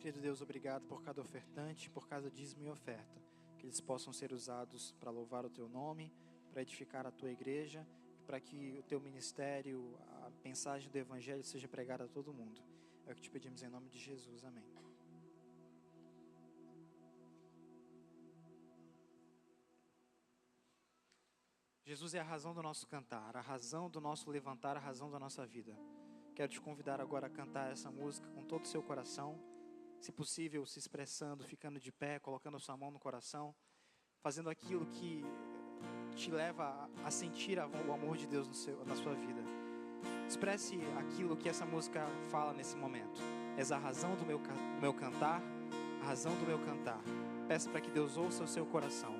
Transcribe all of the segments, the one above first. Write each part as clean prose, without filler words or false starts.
Querido Deus, obrigado por cada ofertante, por cada dízimo e oferta. Que eles possam ser usados para louvar o Teu nome, para edificar a Tua igreja, e para que o Teu ministério, a mensagem do Evangelho seja pregada a todo mundo. É o que te pedimos em nome de Jesus. Amém. Jesus é a razão do nosso cantar, a razão do nosso levantar, a razão da nossa vida. Quero te convidar agora a cantar essa música com todo o seu coração, se possível se expressando, ficando de pé, colocando a sua mão no coração, fazendo aquilo que te leva a sentir o amor de Deus na sua vida. Expresse aquilo que essa música fala nesse momento. És a razão do meu cantar, a razão do meu cantar. Peço para que Deus ouça o seu coração.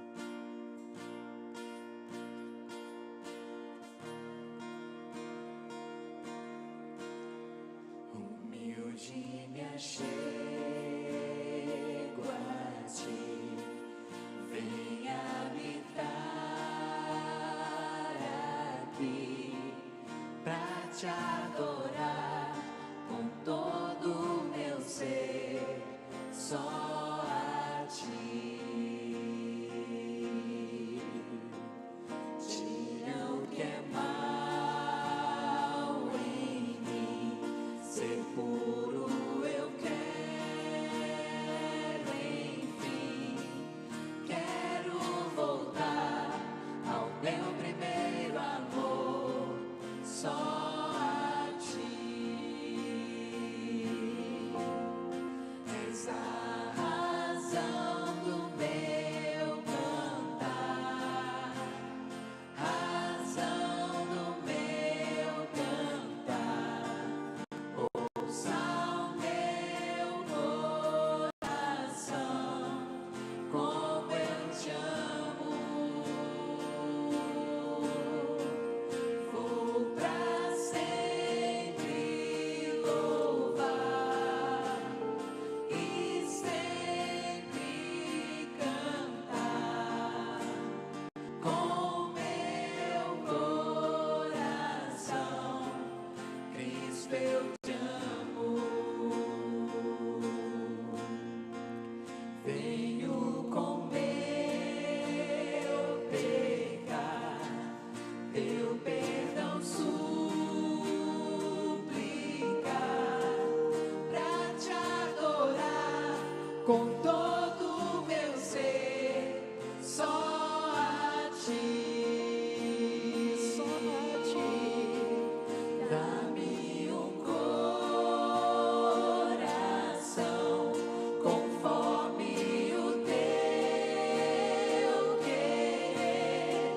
Humilde me achego a ti, venha habitar aqui pra te adorar com todo o meu ser, só a ti. Tira o que é mal em mim, ser puro eu quero, enfim. Quero voltar ao meu primeiro amor, só a ti. És a razão do meu cantar, razão do meu cantar. Ouça o meu coração, como eu te amo. Vou pra sempre louvar e sempre cantar com meu coração. Cristo, eu te amo. Venho com meu pecar, teu perdão suplicar, pra te adorar com todo o meu ser, só a ti, só a ti. Dá-me um coração conforme o teu querer.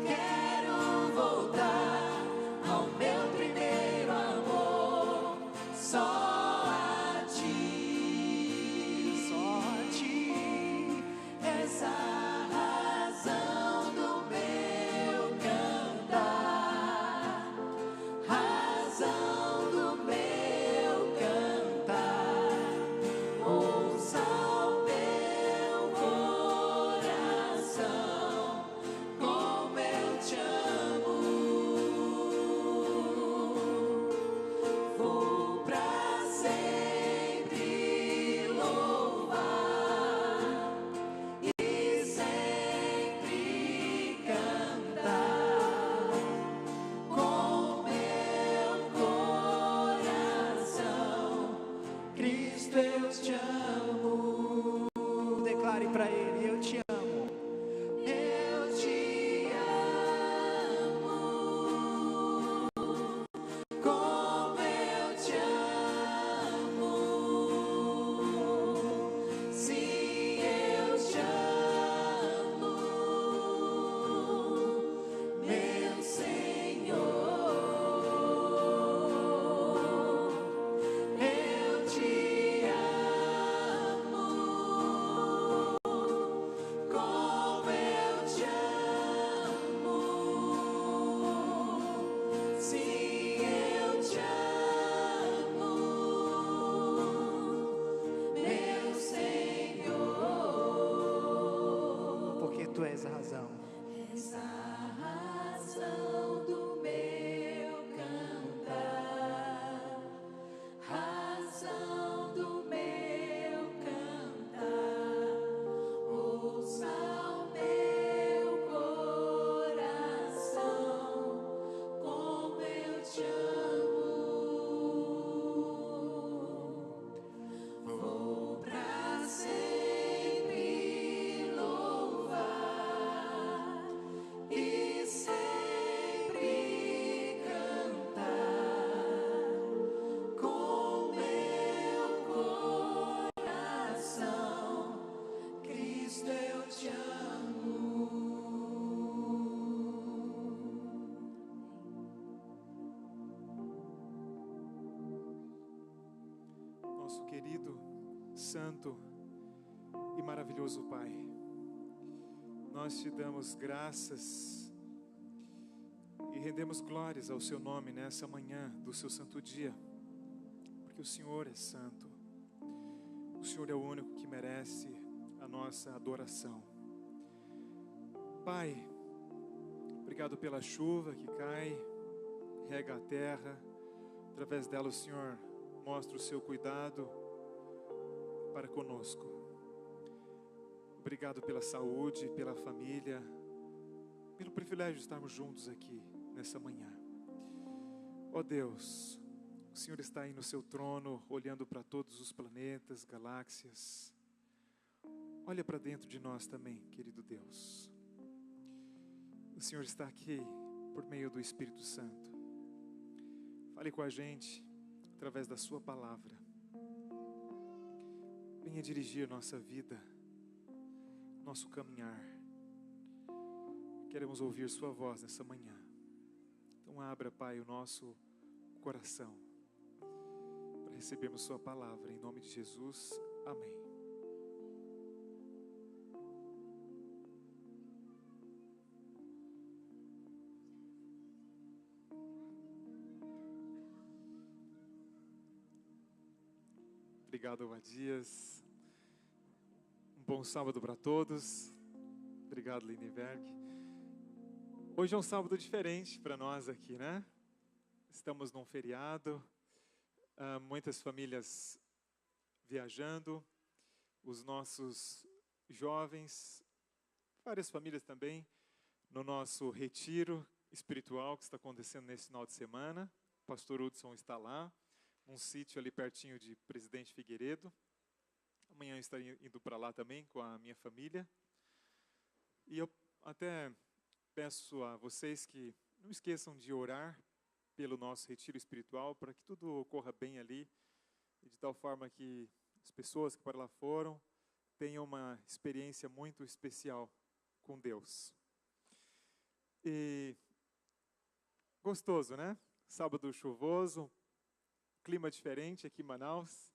Quero voltar ao meu primeiro amor, só a ti, só a ti. És a razão do meu cantar, razão do meu cantar. Ouça o meu coração, como eu te amo. Vou pra sempre louvar e sempre cantar com meu coração. Cristo, eu te amo. Declare para Ele: eu te amo. Eu te amo, como eu te amo. Sim, eu te amo, meu Senhor. Eu te amo, como eu te amo. Sim, eu te amo, meu Senhor. Porque Tu és a razão. És a razão do meu cantar, razão do meu Santo e maravilhoso Pai, nós te damos graças e rendemos glórias ao seu nome nessa manhã do seu santo dia, porque o Senhor é santo, o Senhor é o único que merece a nossa adoração. Pai, obrigado pela chuva que cai, rega a terra, através dela o Senhor mostra o seu cuidado para conosco. Obrigado pela saúde, pela família, pelo privilégio de estarmos juntos aqui nessa manhã. Ó Deus, o Senhor está aí no seu trono, olhando para todos os planetas, galáxias. Olha para dentro de nós também, querido Deus. O Senhor está aqui por meio do Espírito Santo. Fale com a gente através da sua palavra. Venha dirigir nossa vida, nosso caminhar. Queremos ouvir sua voz nessa manhã. Então abra, Pai, o nosso coração para recebermos sua palavra. Em nome de Jesus, amém. Obrigado, Abadias. Um bom sábado para todos. Obrigado, Lindenberg. Hoje é um sábado diferente para nós aqui, né? Estamos num feriado, muitas famílias viajando, os nossos jovens, várias famílias também, no nosso retiro espiritual que está acontecendo nesse final de semana. O pastor Hudson está lá, num sítio ali pertinho de Presidente Figueiredo. Amanhã eu estarei indo para lá também com a minha família. E eu até peço a vocês que não esqueçam de orar pelo nosso retiro espiritual, para que tudo ocorra bem ali, e de tal forma que as pessoas que para lá foram tenham uma experiência muito especial com Deus. E gostoso, né? Sábado chuvoso, clima diferente aqui em Manaus.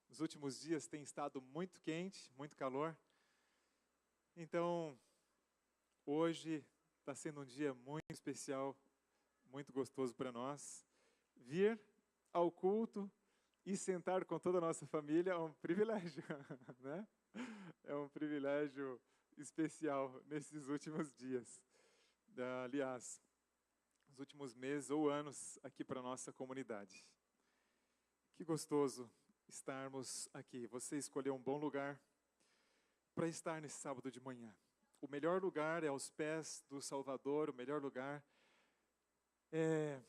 Nos últimos dias tem estado muito quente, muito calor. Então, hoje está sendo um dia muito especial, muito gostoso para nós. Vir ao culto e sentar com toda a nossa família é um privilégio, né? É um privilégio especial nesses últimos dias. Aliás, nos últimos meses ou anos aqui para a nossa comunidade. Que gostoso estarmos aqui. Você escolheu um bom lugar para estar nesse sábado de manhã. O melhor lugar é aos pés do Salvador, o melhor lugar é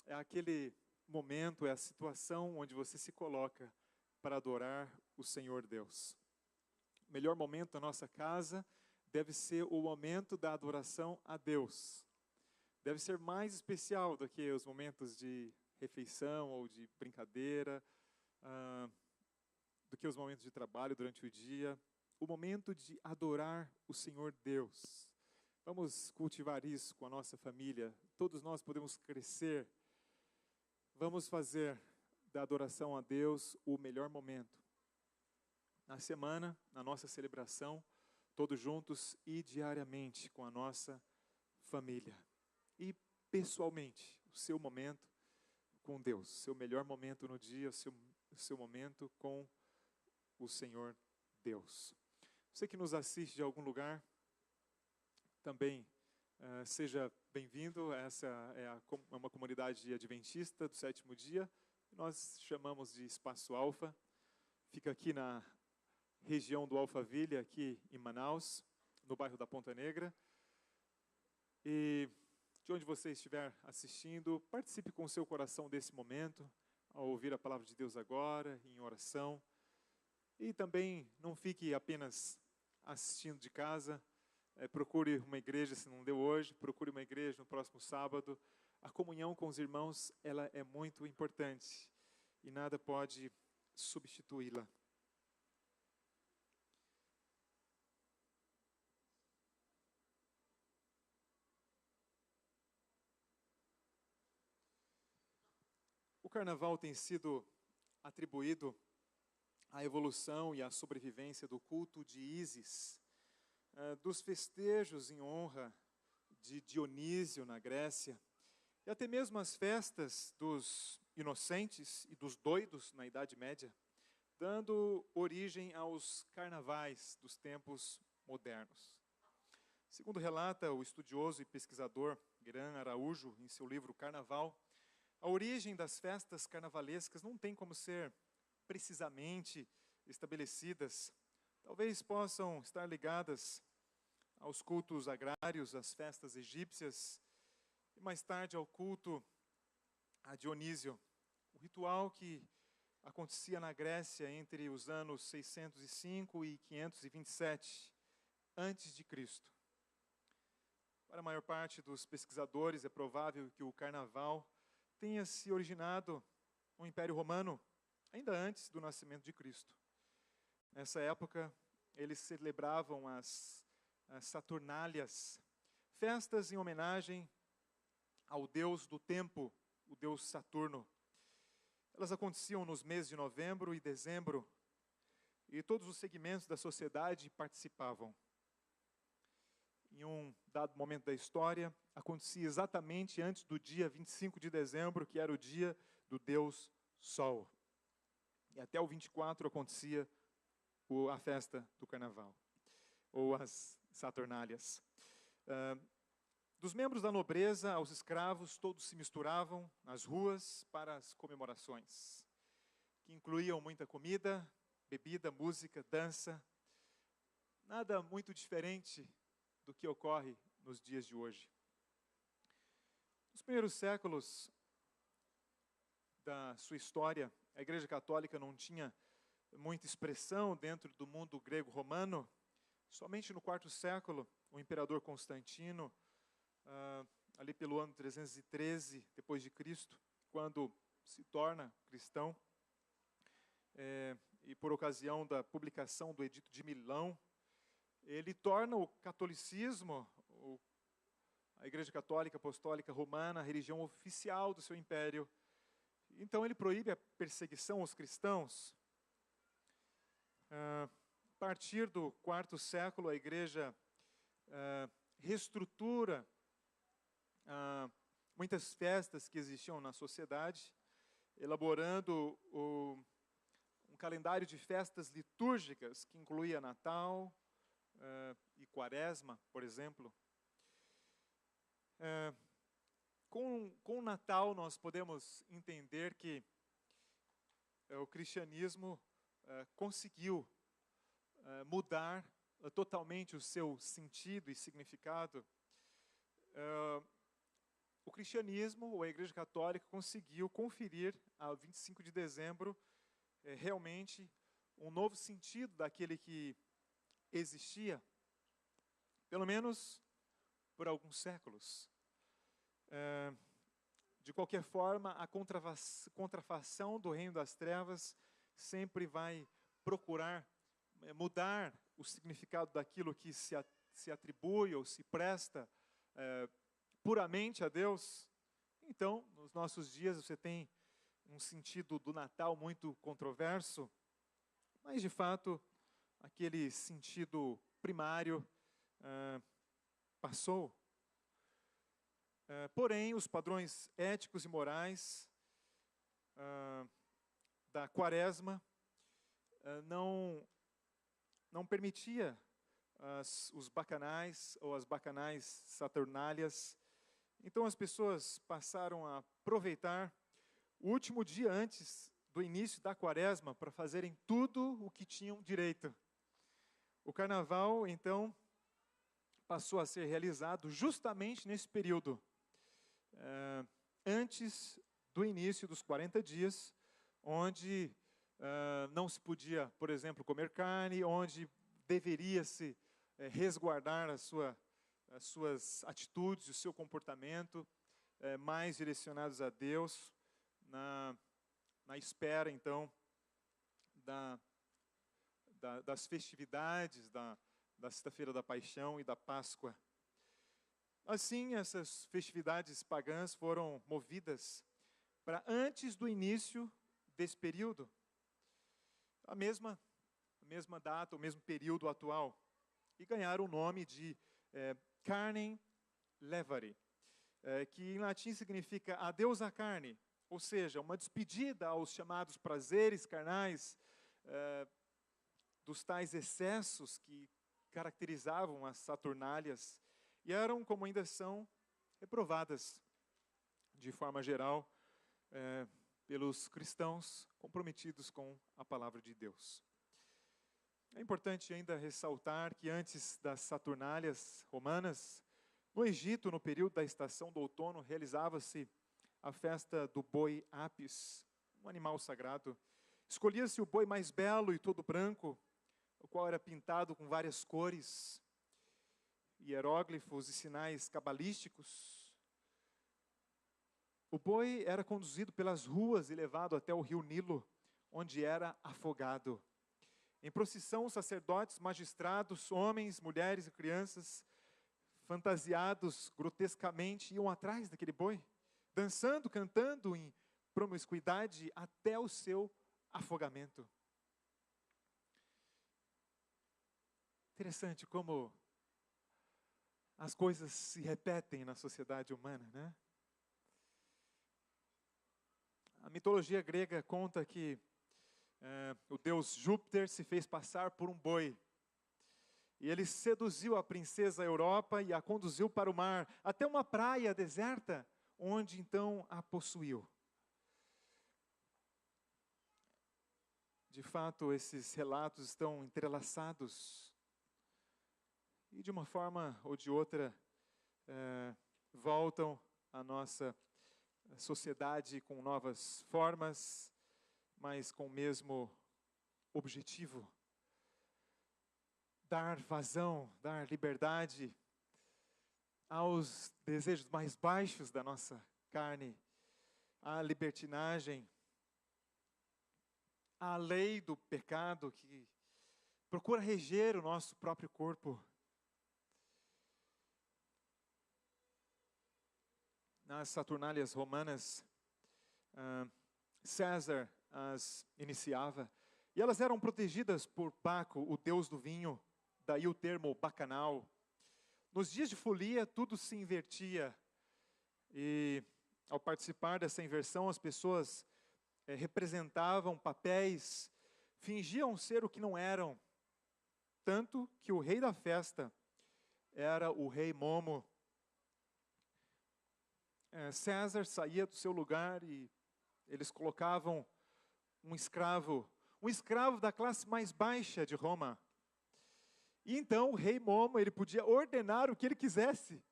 aquele momento, é a situação onde você se coloca para adorar o Senhor Deus. O melhor momento da nossa casa deve ser o momento da adoração a Deus. Deve ser mais especial do que os momentos de refeição ou de brincadeira, do que os momentos de trabalho durante o dia. O momento de adorar o Senhor Deus. Vamos cultivar isso com a nossa família. Todos nós podemos crescer. Vamos fazer da adoração a Deus o melhor momento. Na semana, na nossa celebração, todos juntos e diariamente com a nossa família. E pessoalmente, o seu momento com Deus. Seu melhor momento no dia, o seu momento com o Senhor Deus. Você que nos assiste de algum lugar, também seja bem-vindo. Essa é uma comunidade adventista do sétimo dia. Nós chamamos de Espaço Alfa. Fica aqui na região do Alphaville, aqui em Manaus, no bairro da Ponta Negra. E de onde você estiver assistindo, participe com o seu coração desse momento, ao ouvir a palavra de Deus agora, em oração. E também não fique apenas assistindo de casa, procure uma igreja se não deu hoje, procure uma igreja no próximo sábado. A comunhão com os irmãos, ela é muito importante e nada pode substituí-la. O carnaval tem sido atribuído a evolução e a sobrevivência do culto de Ísis, dos festejos em honra de Dionísio na Grécia, e até mesmo as festas dos inocentes e dos doidos na Idade Média, dando origem aos carnavais dos tempos modernos. Segundo relata o estudioso e pesquisador Gran Araújo em seu livro Carnaval, a origem das festas carnavalescas não tem como ser precisamente estabelecidas. Talvez possam estar ligadas aos cultos agrários, às festas egípcias, e mais tarde ao culto a Dionísio, o ritual que acontecia na Grécia entre os anos 605 e 527 antes de Cristo. Para a maior parte dos pesquisadores, é provável que o carnaval tenha se originado no Império Romano, ainda antes do nascimento de Cristo. Nessa época, eles celebravam as Saturnálias, festas em homenagem ao deus do tempo, o deus Saturno. Elas aconteciam nos meses de novembro e dezembro, e todos os segmentos da sociedade participavam. Em um dado momento da história, acontecia exatamente antes do dia 25 de dezembro, que era o dia do Deus Sol. E até o 24 acontecia a festa do Carnaval, ou as Saturnálias. Dos membros da nobreza aos escravos, todos se misturavam nas ruas para as comemorações, que incluíam muita comida, bebida, música, dança. Nada muito diferente do que ocorre nos dias de hoje. Nos primeiros séculos da sua história, a Igreja Católica não tinha muita expressão dentro do mundo grego-romano. Somente no quarto século, o imperador Constantino, ali pelo ano 313 depois de Cristo, quando se torna cristão, e por ocasião da publicação do Edito de Milão, ele torna o catolicismo, a Igreja Católica Apostólica Romana, a religião oficial do seu império. Então ele proíbe a perseguição aos cristãos. A partir do quarto século, a Igreja reestrutura muitas festas que existiam na sociedade, elaborando um calendário de festas litúrgicas que incluía Natal e Quaresma, por exemplo. Com o Natal nós podemos entender que o cristianismo conseguiu mudar totalmente o seu sentido e significado. O cristianismo, ou a Igreja Católica, conseguiu conferir a 25 de dezembro realmente um novo sentido daquele que existia, pelo menos por alguns séculos. De qualquer forma, a contrafação do reino das trevas sempre vai procurar mudar o significado daquilo que se atribui ou se presta puramente a Deus. Então, nos nossos dias, você tem um sentido do Natal muito controverso, mas, de fato, aquele sentido primário passou. Porém, os padrões éticos e morais da Quaresma não permitia os bacanais ou as bacanais saturnálias. Então as pessoas passaram a aproveitar o último dia antes do início da Quaresma para fazerem tudo o que tinham direito. O carnaval, então, passou a ser realizado justamente nesse período, antes do início dos 40 dias, onde não se podia, por exemplo, comer carne, onde deveria-se resguardar as suas atitudes, o seu comportamento, mais direcionados a Deus, na espera, então, das festividades da Sexta-feira da Paixão e da Páscoa. Assim, essas festividades pagãs foram movidas para antes do início desse período. a mesma data, o mesmo período atual, e ganharam o nome de Carnem Levari, que em latim significa adeus à carne, ou seja, uma despedida aos chamados prazeres carnais, dos tais excessos que caracterizavam as Saturnálias, e eram, como ainda são, reprovadas, de forma geral, pelos cristãos comprometidos com a palavra de Deus. É importante ainda ressaltar que antes das Saturnálias romanas, no Egito, no período da estação do outono, realizava-se a festa do boi Apis, um animal sagrado. Escolhia-se o boi mais belo e todo branco, o qual era pintado com várias cores, hieróglifos e sinais cabalísticos. O boi era conduzido pelas ruas e levado até o rio Nilo, onde era afogado. Em procissão, sacerdotes, magistrados, homens, mulheres e crianças, fantasiados grotescamente, iam atrás daquele boi, dançando, cantando em promiscuidade até o seu afogamento. Interessante como as coisas se repetem na sociedade humana, né? A mitologia grega conta que o deus Júpiter se fez passar por um boi. E ele seduziu a princesa Europa e a conduziu para o mar, até uma praia deserta, onde então a possuiu. De fato, esses relatos estão entrelaçados. E de uma forma ou de outra, voltam à nossa sociedade com novas formas, mas com o mesmo objetivo: dar vazão, dar liberdade aos desejos mais baixos da nossa carne, à libertinagem, à lei do pecado que procura reger o nosso próprio corpo. Nas Saturnálias romanas, César as iniciava, e elas eram protegidas por Baco, o deus do vinho, daí o termo bacanal. Nos dias de folia, tudo se invertia, e ao participar dessa inversão, as pessoas representavam papéis, fingiam ser o que não eram, tanto que o rei da festa era o rei Momo. César saía do seu lugar e eles colocavam um escravo da classe mais baixa de Roma. E então o rei Momo, ele podia ordenar o que ele quisesse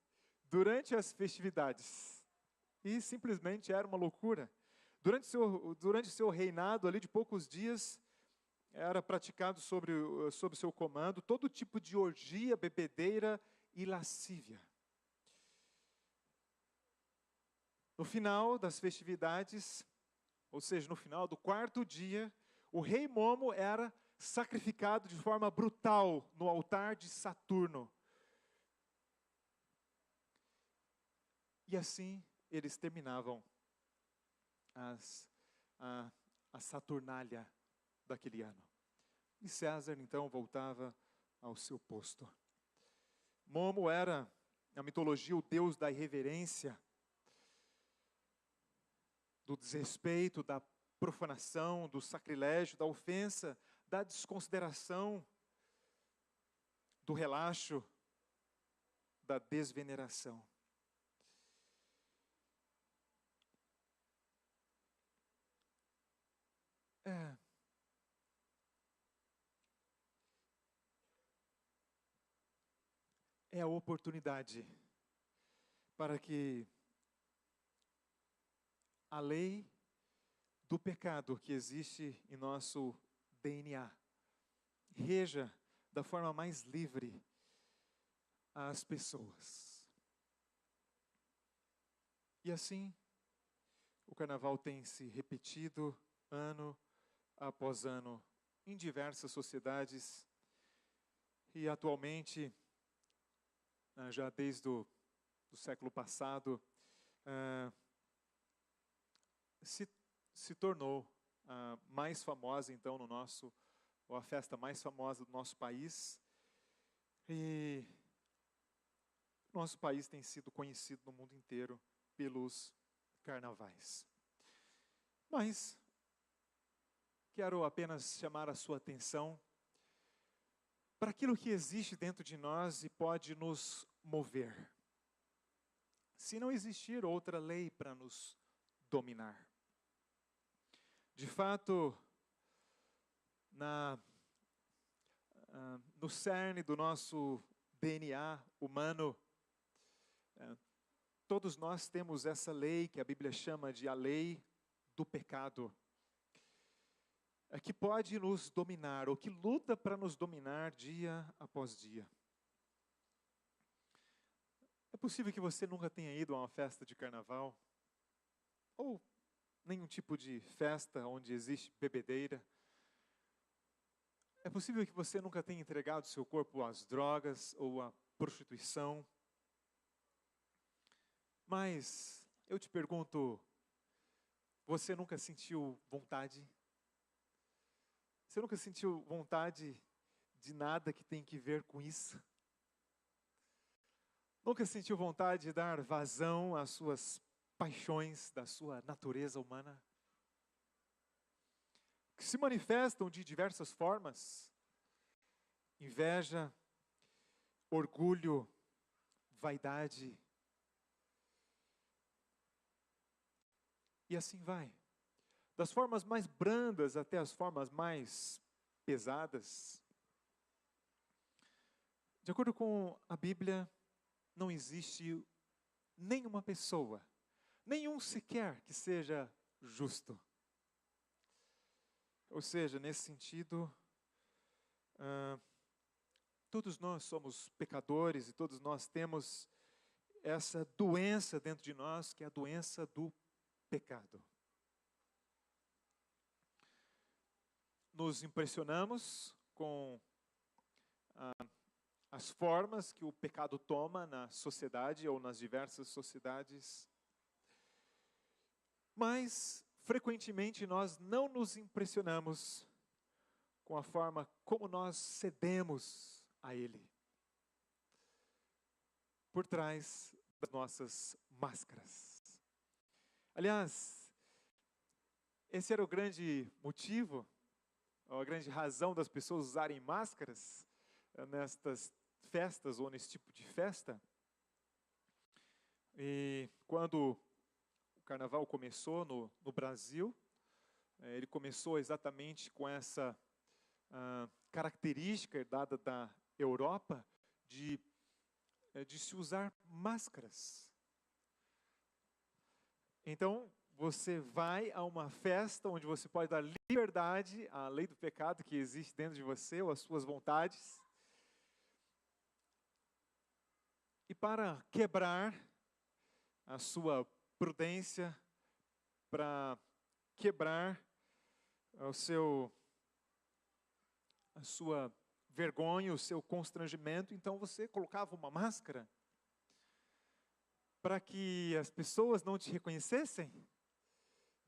durante as festividades. E simplesmente era uma loucura. Durante seu reinado ali de poucos dias, era praticado sob seu comando todo tipo de orgia, bebedeira e lascívia. No final das festividades, ou seja, no final do quarto dia, o rei Momo era sacrificado de forma brutal no altar de Saturno. E assim eles terminavam a Saturnália daquele ano. E César então voltava ao seu posto. Momo era, na mitologia, o deus da irreverência, do desrespeito, da profanação, do sacrilégio, da ofensa, da desconsideração, do relaxo, da desveneração. É a oportunidade para que a lei do pecado que existe em nosso DNA reja da forma mais livre as pessoas. E assim, o carnaval tem se repetido ano após ano em diversas sociedades e atualmente, já desde o século passado, se tornou mais famosa então no nosso ou a festa mais famosa do nosso país. E nosso país tem sido conhecido no mundo inteiro pelos carnavais. Mas quero apenas chamar a sua atenção para aquilo que existe dentro de nós e pode nos mover. Se não existir outra lei para nos dominar. De fato, no cerne do nosso DNA humano, todos nós temos essa lei que a Bíblia chama de a lei do pecado, que pode nos dominar, ou que luta para nos dominar dia após dia. É possível que você nunca tenha ido a uma festa de carnaval, ou nenhum tipo de festa onde existe bebedeira. É possível que você nunca tenha entregado seu corpo às drogas ou à prostituição. Mas eu te pergunto, você nunca sentiu vontade? Você nunca sentiu vontade de nada que tem que ver com isso? Nunca sentiu vontade de dar vazão às suas paixões da sua natureza humana? Que se manifestam de diversas formas: inveja, orgulho, vaidade. E assim vai. Das formas mais brandas até as formas mais pesadas. De acordo com a Bíblia, não existe nenhuma pessoa, nenhum sequer que seja justo. Ou seja, nesse sentido, todos nós somos pecadores e todos nós temos essa doença dentro de nós, que é a doença do pecado. Nos impressionamos com as formas que o pecado toma na sociedade ou nas diversas sociedades. Mas, frequentemente, nós não nos impressionamos com a forma como nós cedemos a ele. Por trás das nossas máscaras. Aliás, esse era o grande motivo, a grande razão das pessoas usarem máscaras nestas festas ou nesse tipo de festa. E quando o carnaval começou no Brasil, ele começou exatamente com essa característica herdada da Europa de se usar máscaras. Então, você vai a uma festa onde você pode dar liberdade à lei do pecado que existe dentro de você, ou às suas vontades. E para quebrar a sua prudência, para quebrar a sua vergonha, o seu constrangimento, então você colocava uma máscara para que as pessoas não te reconhecessem.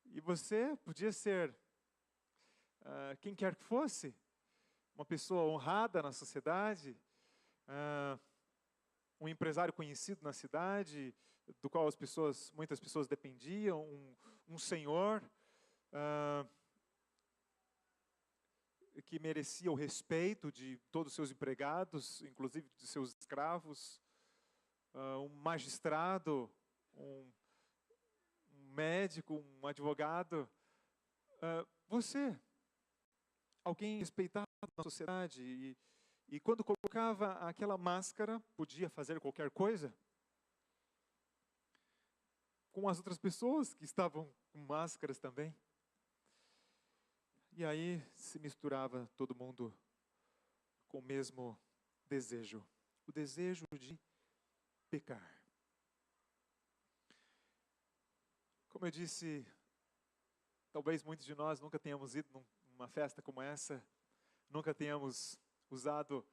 E você podia ser quem quer que fosse, uma pessoa honrada na sociedade, um empresário conhecido na cidade, do qual muitas pessoas dependiam, um senhor que merecia o respeito de todos os seus empregados, inclusive de seus escravos, um magistrado, um médico, um advogado, você, alguém respeitado na sociedade, e quando colocava aquela máscara, podia fazer qualquer coisa com as outras pessoas que estavam com máscaras também. E aí se misturava todo mundo com o mesmo desejo, o desejo de pecar. Como eu disse, talvez muitos de nós nunca tenhamos ido numa festa como essa, nunca tenhamos usado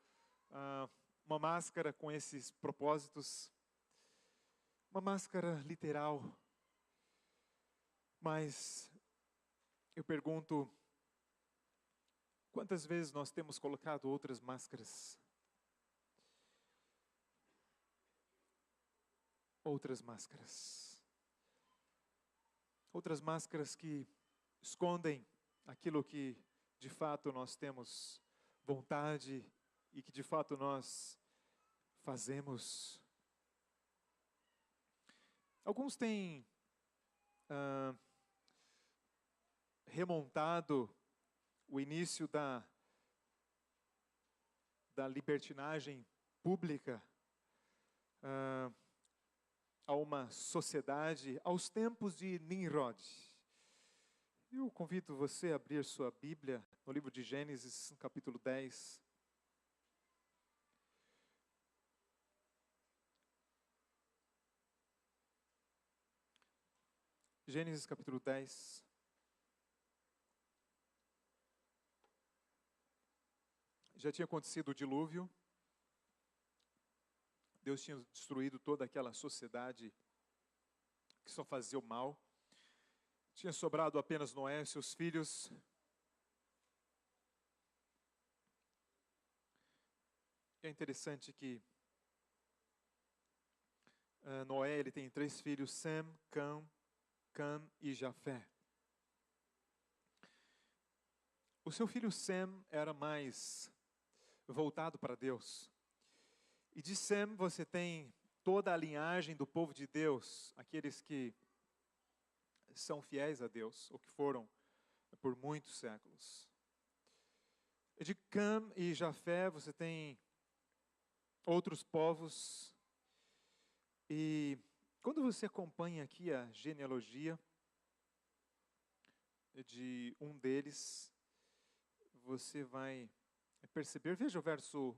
uma máscara com esses propósitos, uma máscara literal. Mas eu pergunto, Quantas vezes nós temos colocado outras máscaras? Outras máscaras. Outras máscaras que escondem aquilo que de fato nós temos vontade e que de fato nós fazemos. Alguns têm remontado o início da libertinagem pública a uma sociedade, aos tempos de Nimrod. Eu convido você a abrir sua Bíblia no livro de Gênesis, no capítulo 10. Gênesis capítulo 10. Já tinha acontecido o dilúvio. Deus tinha destruído toda aquela sociedade que só fazia o mal. Tinha sobrado apenas Noé e seus filhos. É interessante que Noé ele tem 3 filhos, Sem, Cam e Jafé. O seu filho Sem era mais voltado para Deus. E de Sem você tem toda a linhagem do povo de Deus, aqueles que são fiéis a Deus, ou que foram por muitos séculos. E de Cam e Jafé você tem outros povos. E quando você acompanha aqui a genealogia de um deles, você vai perceber, veja o verso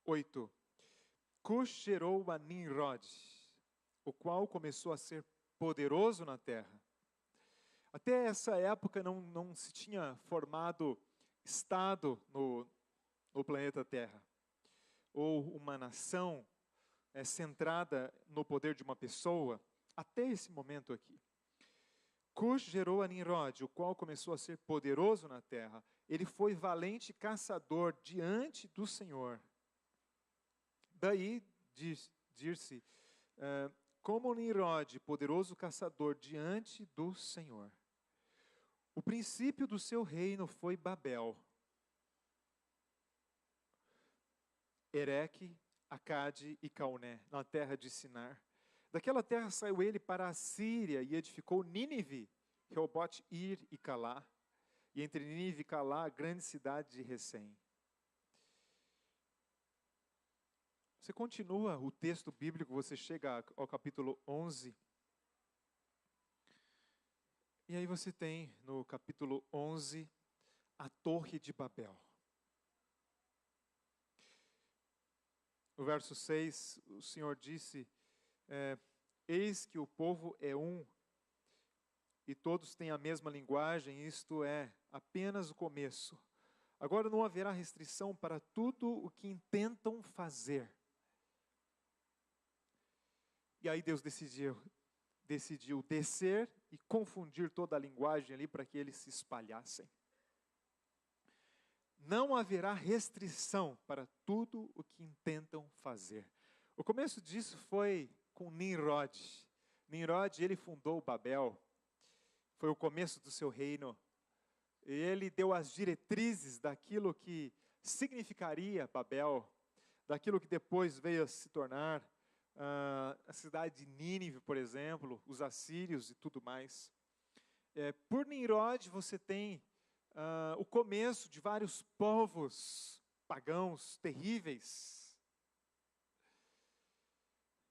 8. Cush gerou a Nimrod, o qual começou a ser poderoso na terra. Até essa época não se tinha formado Estado no planeta Terra, ou uma nação centrada no poder de uma pessoa, até esse momento aqui. Cush gerou a Nimrod, o qual começou a ser poderoso na terra. Ele foi valente caçador diante do Senhor. Daí, dir-se, como Nimrod, poderoso caçador diante do Senhor. O princípio do seu reino foi Babel. Ereque, Acade e Cauné, na terra de Sinar. Daquela terra saiu ele para a Síria e edificou Nínive, Reobote, Ir e Calá. E entre Nínive e Calá, a grande cidade de Recém. Você continua o texto bíblico, você chega ao capítulo 11. E aí você tem no capítulo 11 a Torre de Babel. No verso 6, o Senhor disse, eis que o povo é um, e todos têm a mesma linguagem, isto é apenas o começo. Agora não haverá restrição para tudo o que intentam fazer. E aí Deus decidiu descer e confundir toda a linguagem ali para que eles se espalhassem. Não haverá restrição para tudo o que intentam fazer. O começo disso foi com Nimrod. Nimrod, ele fundou Babel. Foi o começo do seu reino. E ele deu as diretrizes daquilo que significaria Babel, daquilo que depois veio a se tornar a cidade de Nínive, por exemplo, os assírios e tudo mais. Por Nimrod você tem o começo de vários povos pagãos terríveis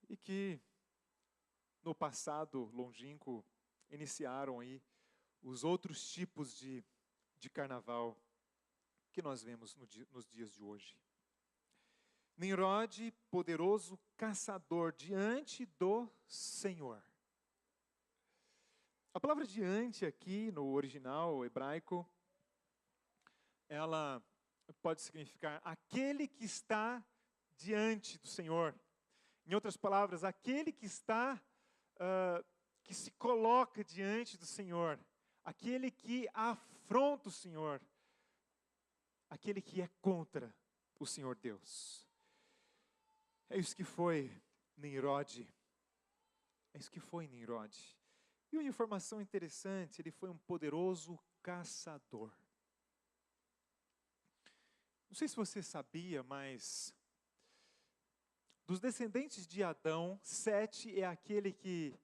e que no passado longínquo iniciaram aí os outros tipos de carnaval que nós vemos nos dias de hoje. Nimrod, poderoso caçador diante do Senhor. A palavra diante aqui no original hebraico, ela pode significar aquele que está diante do Senhor. Em outras palavras, aquele que está, que se coloca diante do Senhor. Aquele que afronta o Senhor. aquele que é contra o Senhor Deus. É isso que foi Nimrod. É isso que foi Nimrod. E uma informação interessante, ele foi um poderoso caçador. Não sei se você sabia, mas dos descendentes de Adão, Sete é aquele que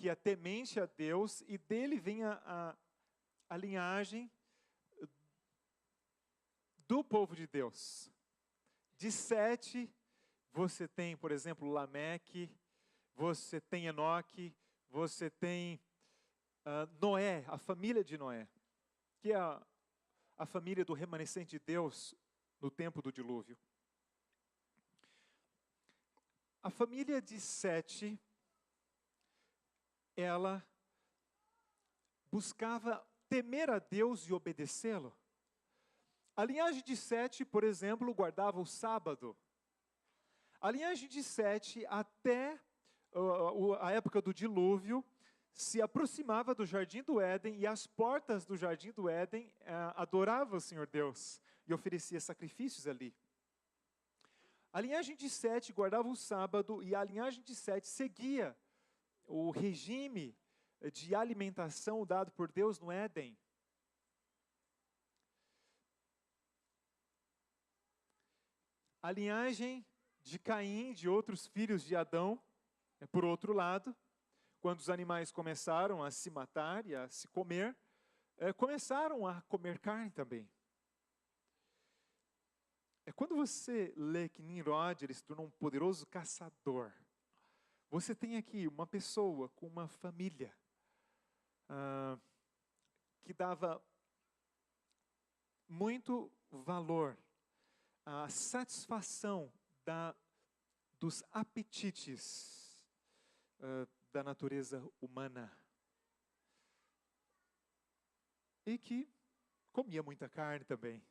é temente a Deus, e dele vem a linhagem do povo de Deus. De Sete, você tem, por exemplo, Lameque, você tem Enoque, você tem Noé, a família de Noé, que é a família do remanescente de Deus no tempo do dilúvio. A família de Sete, ela buscava temer a Deus e obedecê-lo. A linhagem de Sete, por exemplo, guardava o sábado. A linhagem de Sete, até a época do dilúvio, se aproximava do Jardim do Éden, e às portas do Jardim do Éden adorava o Senhor Deus e oferecia sacrifícios ali. A linhagem de Sete guardava o sábado, e a linhagem de Sete seguia o regime de alimentação dado por Deus no Éden. A linhagem de Caim, de outros filhos de Adão, por outro lado, quando os animais começaram a se matar e a se comer, começaram a comer carne também. Quando você lê que Nimrod ele se tornou um poderoso caçador, você tem aqui uma pessoa com uma família que dava muito valor à satisfação dos apetites da natureza humana, e que comia muita carne também.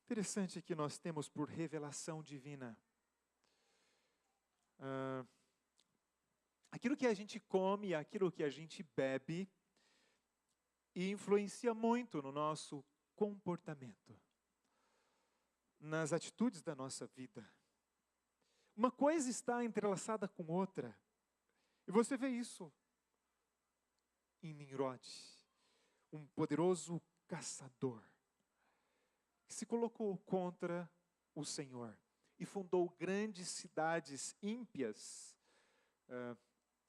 Interessante que nós temos por revelação divina aquilo que a gente come, aquilo que a gente bebe, e influencia muito no nosso comportamento, nas atitudes da nossa vida. Uma coisa está entrelaçada com outra. E você vê isso em Nimrod, um poderoso caçador, que se colocou contra o Senhor e fundou grandes cidades ímpias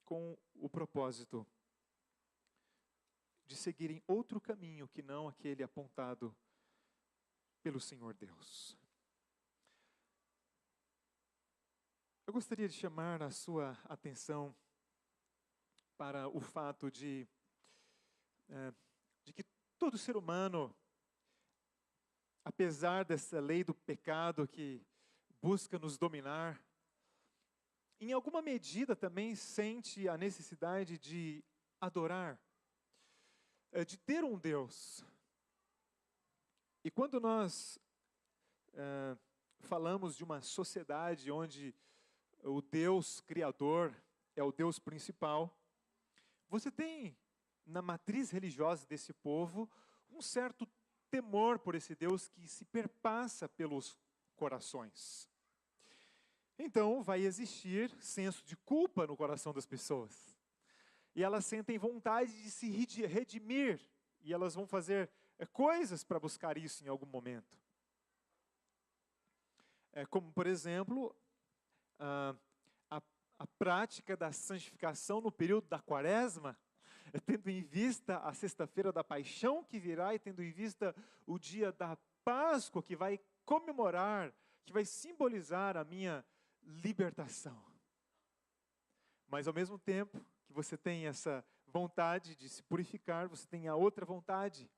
com o propósito de seguirem outro caminho que não aquele apontado pelo Senhor Deus. Eu gostaria de chamar a sua atenção para o fato de que todo ser humano, apesar dessa lei do pecado que busca nos dominar, em alguma medida também sente a necessidade de adorar, de ter um Deus. E quando nós falamos de uma sociedade onde o Deus Criador é o Deus principal, você tem na matriz religiosa desse povo um certo temor por esse Deus que se perpassa pelos corações. Então vai existir senso de culpa no coração das pessoas. E elas sentem vontade de se redimir, e elas vão fazer coisas para buscar isso em algum momento. Como, por exemplo, a prática da santificação no período da Quaresma, tendo em vista a sexta-feira da paixão que virá, e tendo em vista o dia da Páscoa que vai comemorar, que vai simbolizar a minha libertação. Mas ao mesmo tempo que você tem essa vontade de se purificar, você tem a outra vontade.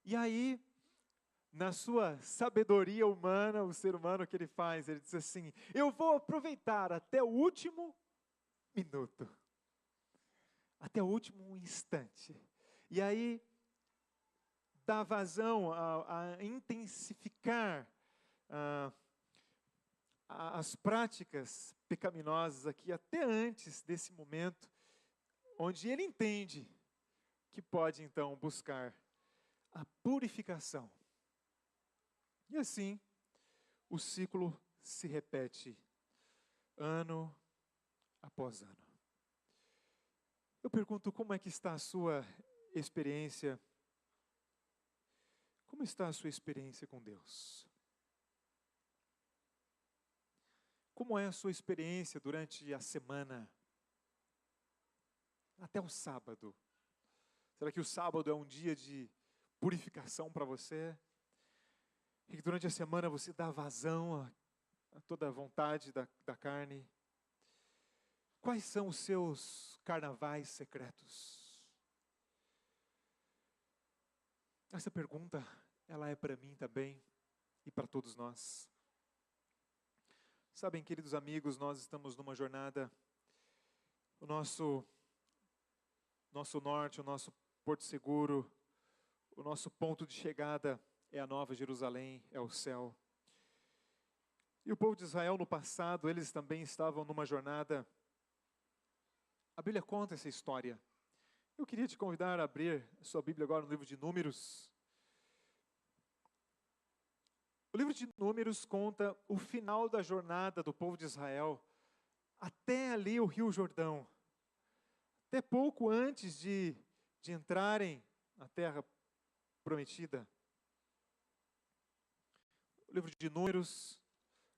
E aí, na sua sabedoria humana, o ser humano, o que ele faz? Ele diz assim: eu vou aproveitar até o último minuto, até o último instante. E aí, dá vazão a intensificar as práticas pecaminosas aqui, até antes desse momento, onde ele entende que pode então buscar a purificação. E assim, o ciclo se repete ano após ano. Eu pergunto, como é que está a sua experiência? Como está a sua experiência com Deus? Como é a sua experiência durante a semana? Até o sábado. Será que o sábado é um dia de purificação para você? E que durante a semana você dá vazão a toda a vontade da carne? Quais são os seus carnavais secretos? Essa pergunta, ela é para mim também e para todos nós. Sabem, queridos amigos, nós estamos numa jornada, o nosso norte, o nosso porto seguro, o nosso ponto de chegada é a Nova Jerusalém, é o céu. E o povo de Israel no passado, eles também estavam numa jornada. A Bíblia conta essa história. Eu queria te convidar a abrir a sua Bíblia agora no livro de Números. O livro de Números conta o final da jornada do povo de Israel até ali o Rio Jordão. Até pouco antes de entrarem na terra prometida. O livro de Números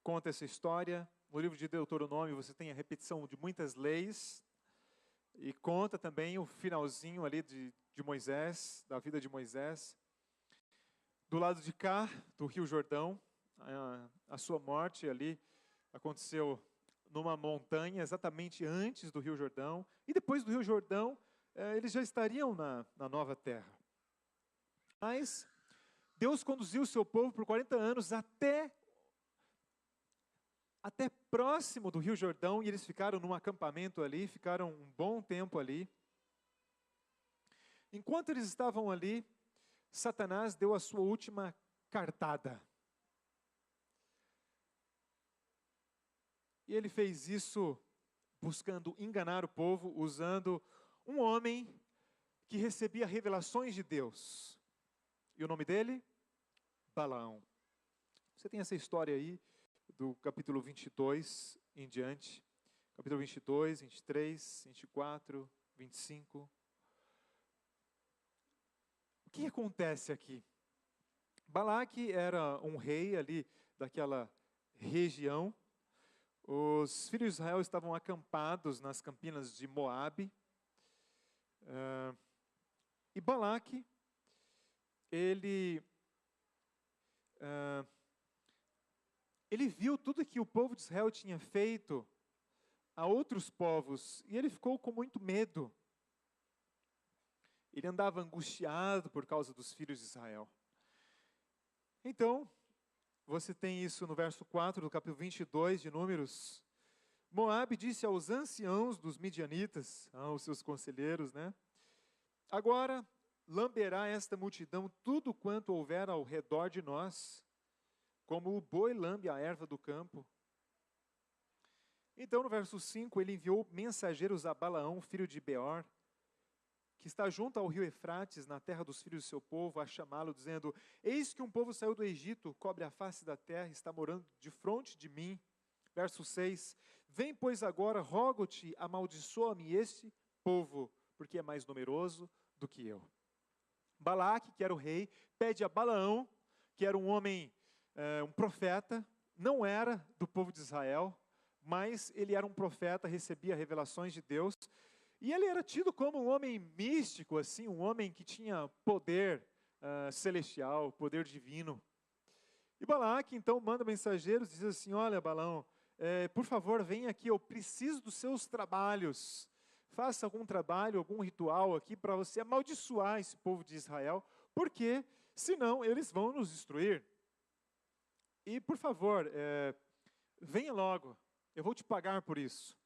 conta essa história. No livro de Deuteronômio você tem a repetição de muitas leis. E conta também o finalzinho ali de Moisés, da vida de Moisés. Do lado de cá, do Rio Jordão, a sua morte ali aconteceu numa montanha, exatamente antes do Rio Jordão. E depois do Rio Jordão, eles já estariam na nova terra. Mas Deus conduziu o seu povo por 40 anos até próximo do Rio Jordão, e eles ficaram num acampamento ali, ficaram um bom tempo ali. Enquanto eles estavam ali, Satanás deu a sua última cartada. E ele fez isso buscando enganar o povo, usando um homem que recebia revelações de Deus. E o nome dele? Balaão. Você tem essa história aí, do capítulo 22 em diante. Capítulo 22, 23, 24, 25. O que acontece aqui? Balaque era um rei ali daquela região. Os filhos de Israel estavam acampados nas campinas de Moabe. E Balaque, ele viu tudo que o povo de Israel tinha feito a outros povos, e ele ficou com muito medo. Ele andava angustiado por causa dos filhos de Israel. Então, você tem isso no verso 4 do capítulo 22 de Números. Moabe disse aos anciãos dos midianitas, aos seus conselheiros, agora lamberá esta multidão tudo quanto houver ao redor de nós, como o boi lambe a erva do campo. Então, no verso 5, ele enviou mensageiros a Balaão, filho de Beor, que está junto ao rio Eufrates, na terra dos filhos do seu povo, a chamá-lo, dizendo: eis que um povo saiu do Egito, cobre a face da terra, está morando defronte de mim. Verso 6, vem, pois, agora, rogo-te, amaldiçoa-me este povo, porque é mais numeroso do que eu. Balaque, que era o rei, pede a Balaão, que era um homem, um profeta, não era do povo de Israel, mas ele era um profeta, recebia revelações de Deus, e ele era tido como um homem místico, assim, um homem que tinha poder celestial, poder divino. E Balaque, então, manda mensageiros, diz assim: olha, Balaão, por favor, venha aqui, eu preciso dos seus trabalhos. Faça algum trabalho, algum ritual aqui para você amaldiçoar esse povo de Israel, porque senão eles vão nos destruir. E, por favor, venha logo, eu vou te pagar por isso.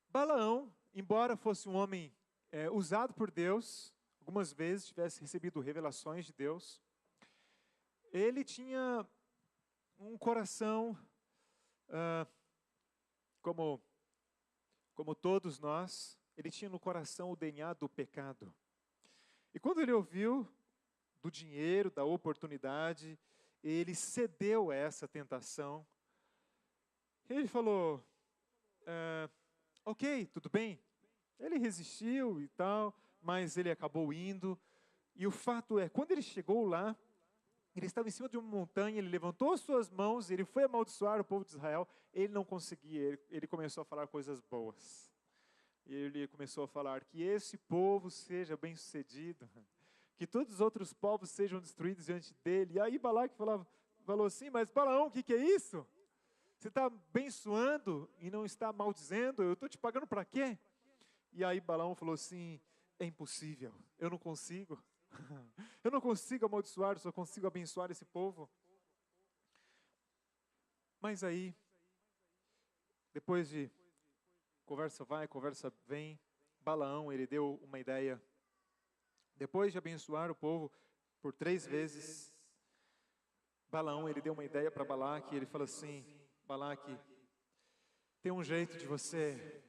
Balaão, embora fosse um homem usado por Deus, algumas vezes tivesse recebido revelações de Deus, ele tinha um coração, como todos nós, ele tinha no coração o DNA do pecado. E quando ele ouviu do dinheiro, da oportunidade, ele cedeu a essa tentação. Ele falou, ok, tudo bem. Ele resistiu e tal, mas ele acabou indo. E o fato é, quando ele chegou lá, ele estava em cima de uma montanha, ele levantou as suas mãos, ele foi amaldiçoar o povo de Israel, ele não conseguia, ele começou a falar coisas boas. E ele começou a falar que esse povo seja bem-sucedido, que todos os outros povos sejam destruídos diante dele. E aí Balaque falou assim, mas Balaão, o que é isso? Você está abençoando e não está maldizendo? Eu estou te pagando para quê? E aí Balaão falou assim, é impossível, eu não consigo. Eu não consigo amaldiçoar, eu só consigo abençoar esse povo. Mas aí, depois de conversa vai, conversa vem, Balaão, ele deu uma ideia. Depois de abençoar o povo por 3 vezes, Balaão, ele deu uma ideia para Balaque, ele falou assim, Balaque, tem um jeito de você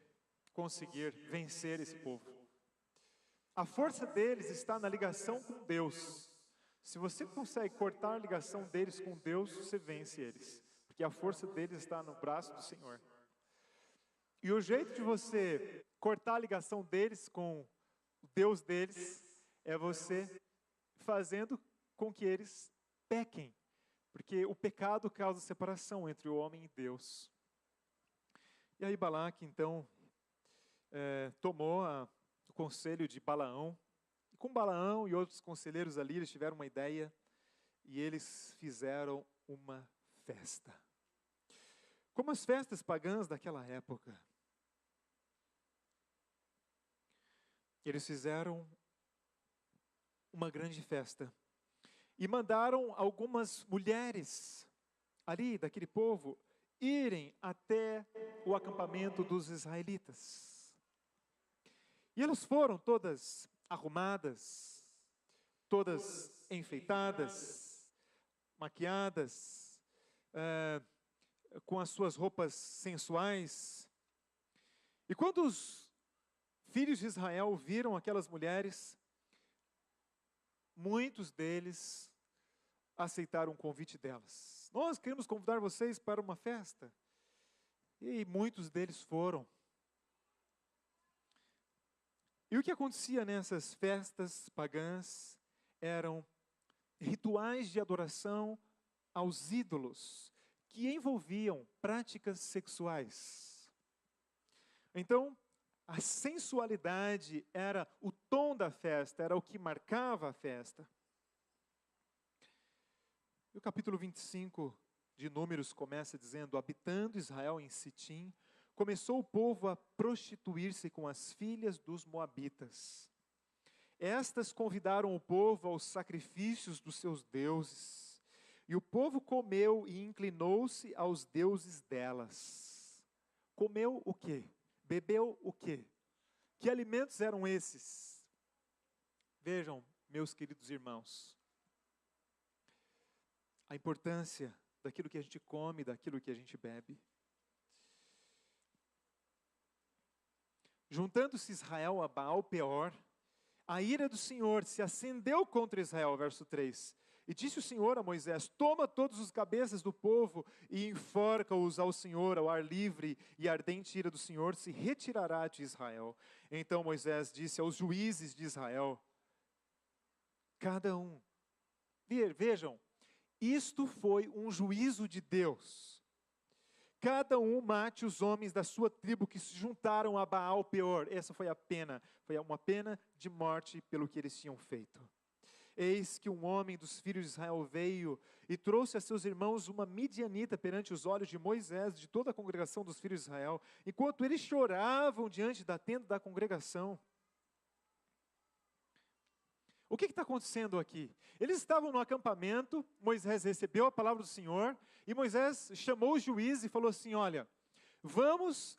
conseguir vencer esse povo. A força deles está na ligação com Deus. Se você consegue cortar a ligação deles com Deus, você vence eles. Porque a força deles está no braço do Senhor. E o jeito de você cortar a ligação deles com o Deus deles é você fazendo com que eles pequem. Porque o pecado causa separação entre o homem e Deus. E aí Balaque, então, tomou o conselho de Balaão. E com Balaão e outros conselheiros ali, eles tiveram uma ideia. E eles fizeram uma festa. Como as festas pagãs daquela época. Eles fizeram uma grande festa. E mandaram algumas mulheres ali daquele povo irem até o acampamento dos israelitas. E elas foram todas arrumadas, todas enfeitadas, maquiadas, com as suas roupas sensuais. E quando os filhos de Israel viram aquelas mulheres, muitos deles aceitaram o convite delas. Nós queremos convidar vocês para uma festa. E muitos deles foram. E o que acontecia nessas festas pagãs eram rituais de adoração aos ídolos que envolviam práticas sexuais. Então, a sensualidade era o tom da festa, era o que marcava a festa. E o capítulo 25 de Números começa dizendo, habitando Israel em Sitim, começou o povo a prostituir-se com as filhas dos moabitas. Estas convidaram o povo aos sacrifícios dos seus deuses. E o povo comeu e inclinou-se aos deuses delas. Comeu o quê? Bebeu o quê? Que alimentos eram esses? Vejam, meus queridos irmãos, a importância daquilo que a gente come, daquilo que a gente bebe. Juntando-se Israel a Baal Peor, a ira do Senhor se acendeu contra Israel, verso 3. E disse o Senhor a Moisés, toma todos os cabeças do povo e enforca-os ao Senhor, ao ar livre, e a ardente ira do Senhor se retirará de Israel. Então Moisés disse aos juízes de Israel, cada um, vejam, isto foi um juízo de Deus. Cada um mate os homens da sua tribo que se juntaram a Baal Peor. Essa foi a pena, foi uma pena de morte pelo que eles tinham feito. Eis que um homem dos filhos de Israel veio e trouxe a seus irmãos uma midianita perante os olhos de Moisés e de toda a congregação dos filhos de Israel, enquanto eles choravam diante da tenda da congregação. O que está acontecendo aqui? Eles estavam no acampamento, Moisés recebeu a palavra do Senhor, e Moisés chamou o juiz e falou assim, olha, vamos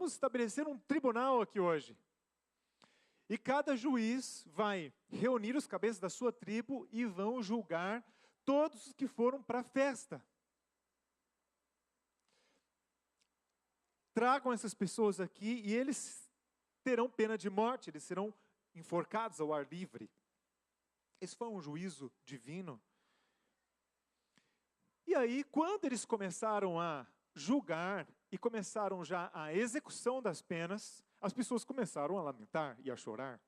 estabelecer um tribunal aqui hoje. E cada juiz vai reunir os cabeças da sua tribo e vão julgar todos os que foram para a festa. Tragam essas pessoas aqui e eles terão pena de morte, eles serão enforcados ao ar livre. Esse foi um juízo divino. E aí, quando eles começaram a julgar e começaram já a execução das penas, as pessoas começaram a lamentar e a chorar.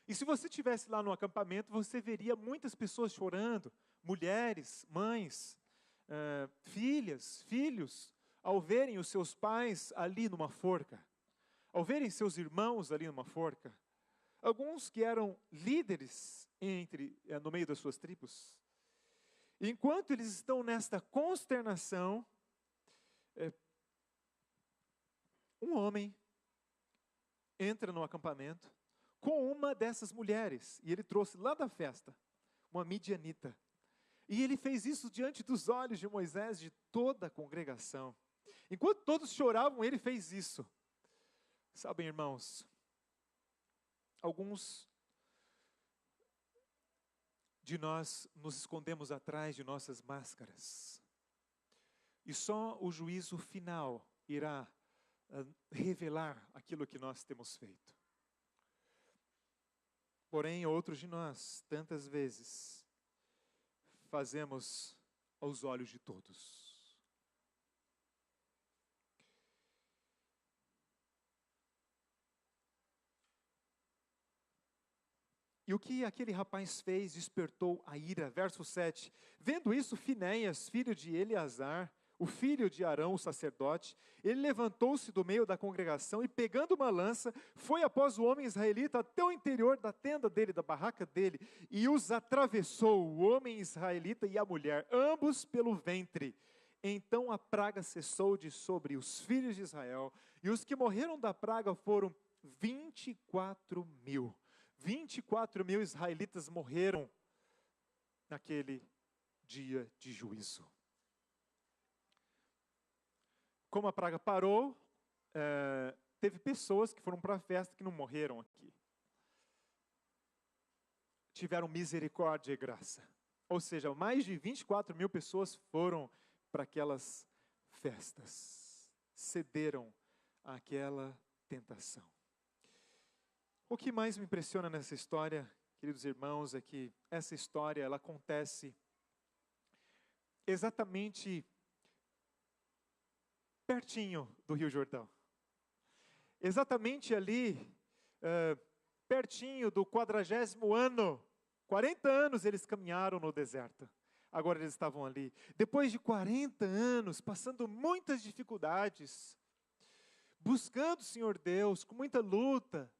E se você estivesse lá no acampamento, você veria muitas pessoas chorando, mulheres, mães, filhas, filhos, ao verem os seus pais ali numa forca, ao verem seus irmãos ali numa forca. Alguns que eram líderes no meio das suas tribos. Enquanto eles estão nesta consternação, um homem entra no acampamento com uma dessas mulheres, e ele trouxe lá da festa, uma midianita. E ele fez isso diante dos olhos de Moisés, de toda a congregação. Enquanto todos choravam, ele fez isso. Sabem, irmãos, alguns de nós nos escondemos atrás de nossas máscaras. E só o juízo final irá revelar aquilo que nós temos feito. Porém, outros de nós, tantas vezes, fazemos aos olhos de todos. E o que aquele rapaz fez despertou a ira. Verso 7. Vendo isso, Finéias, filho de Eleazar, o filho de Arão, o sacerdote, ele levantou-se do meio da congregação e, pegando uma lança, foi após o homem israelita até o interior da tenda dele, da barraca dele, e os atravessou, o homem israelita e a mulher, ambos pelo ventre. Então a praga cessou de sobre os filhos de Israel, e os que morreram da praga foram 24.000. 24.000 israelitas morreram naquele dia de juízo. Como a praga parou, teve pessoas que foram para a festa que não morreram aqui. Tiveram misericórdia e graça. Ou seja, mais de 24.000 pessoas foram para aquelas festas. Cederam àquela tentação. O que mais me impressiona nessa história, queridos irmãos, é que essa história ela acontece exatamente pertinho do Rio Jordão. Exatamente ali, pertinho do 40º ano. 40 anos eles caminharam no deserto. Agora eles estavam ali. Depois de 40 anos, passando muitas dificuldades, buscando o Senhor Deus, com muita luta,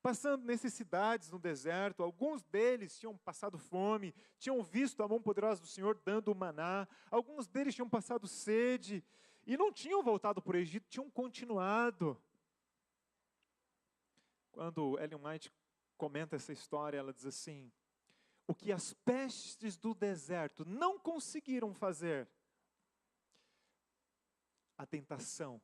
passando necessidades no deserto. Alguns deles tinham passado fome, tinham visto a mão poderosa do Senhor dando o maná. Alguns deles tinham passado sede e não tinham voltado para o Egito, tinham continuado. Quando Ellen White comenta essa história, ela diz assim: o que as pestes do deserto não conseguiram fazer, a tentação